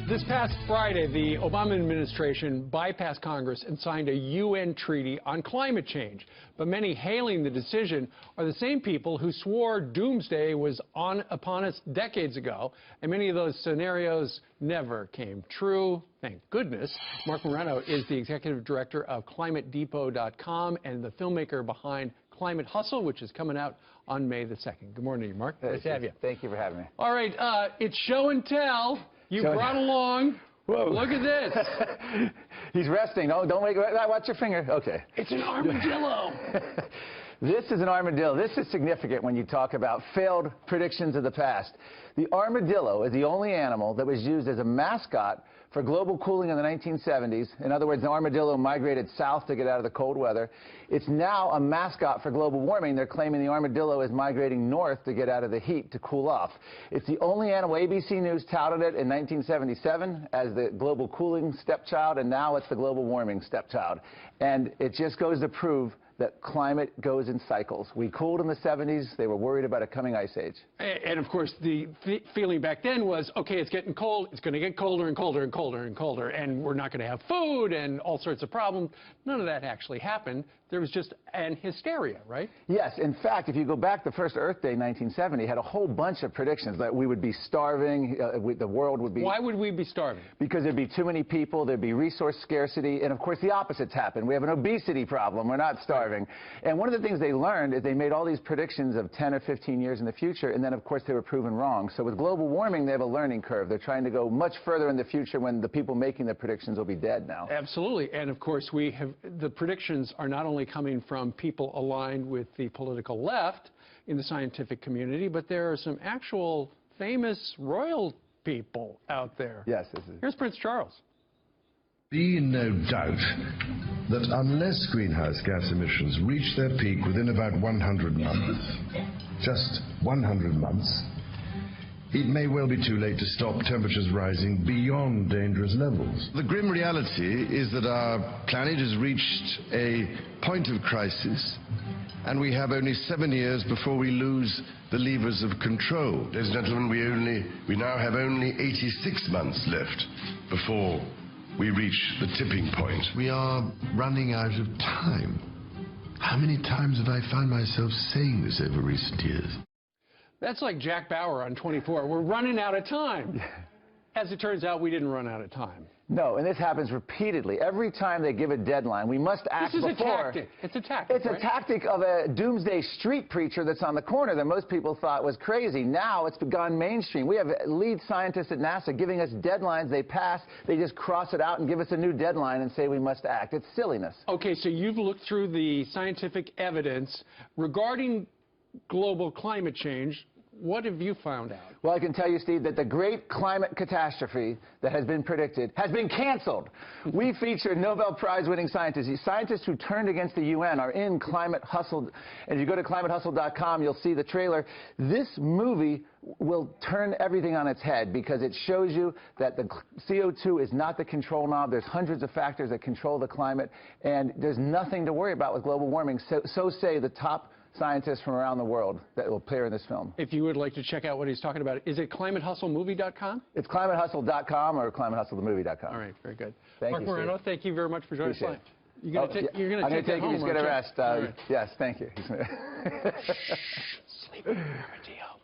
This past Friday, the Obama administration bypassed Congress and signed a UN treaty on climate change. But many hailing the decision are the same people who swore Doomsday was upon us decades ago, and many of those scenarios never came true. Thank goodness. Marc Morano is the executive director of ClimateDepot.com and the filmmaker behind Climate Hustle, which is coming out on May the 2nd. Good morning, Marc. Nice to have you. Thank you for having me. All right, it's show and tell. You brought along. Whoa. Look at this. He's resting. Oh, don't wait. Watch your finger. Okay. It's an armadillo. This is an armadillo. This is significant when you talk about failed predictions of the past. The armadillo is the only animal that was used as a mascot for global cooling in the 1970s. In other words, the armadillo migrated south to get out of the cold weather. It's now a mascot for global warming. They're claiming the armadillo is migrating north to get out of the heat to cool off. It's the only animal. ABC News touted it in 1977 as the global cooling stepchild, and now it's the global warming stepchild. And it just goes to prove that climate goes in cycles. We cooled in the 70s. They were worried about a coming ice age. And of course, the feeling back then was, okay, it's getting cold. It's going to get colder and colder and colder and colder, and we're not going to have food and all sorts of problems. None of that actually happened. There was just an hysteria, right? Yes. In fact, if you go back, the first Earth Day, 1970, had a whole bunch of predictions that we would be starving, the world would be... Why would we be starving? Because there'd be too many people, there'd be resource scarcity, and of course the opposites happen. We have an obesity problem. We're not starving. And one of the things they learned is they made all these predictions of 10 or 15 years in the future, and then of course they were proven wrong. So with global warming, they have a learning curve. They're trying to go much further in the future when the people making the predictions will be dead now. Absolutely. And of course, the predictions are not only coming from people aligned with the political left in the scientific community, but there are some actual famous royal people out there. Yes. Here's Prince Charles. Be in no doubt that unless greenhouse gas emissions reach their peak within about 100 months, just 100 months, it may well be too late to stop temperatures rising beyond dangerous levels. The grim reality is that our planet has reached a point of crisis, and we have only 7 years before we lose the levers of control. Ladies and gentlemen, we now have only 86 months left before we reach the tipping point. We are running out of time. How many times have I found myself saying this over recent years? That's like Jack Bauer on 24. We're running out of time. As it turns out, we didn't run out of time. No, and this happens repeatedly. Every time they give a deadline, we must act before. This is a tactic. It's a tactic, It's a tactic of a doomsday street preacher that's on the corner that most people thought was crazy. Now it's gone mainstream. We have lead scientists at NASA giving us deadlines. They pass. They just cross it out and give us a new deadline and say we must act. It's silliness. Okay, so you've looked through the scientific evidence regarding global climate change. What have you found out? Well, I can tell you, Steve, that the great climate catastrophe that has been predicted has been canceled. We feature Nobel Prize-winning scientists. These scientists who turned against the UN are in Climate Hustle. And if you go to ClimateHustle.com, you'll see the trailer. This movie will turn everything on its head because it shows you that the CO2 is not the control knob. There's hundreds of factors that control the climate, and there's nothing to worry about with global warming. So say the top scientists from around the world that will appear in this film. If you would like to check out what he's talking about, is it ClimateHustleMovie.com? It's ClimateHustle.com or ClimateHustleTheMovie.com. All right, very good. Thank Marc you, Morano, thank you very much for joining us. You're going to take it home. Just get a rest. Right. Yes, thank you. Sleep, armadillo.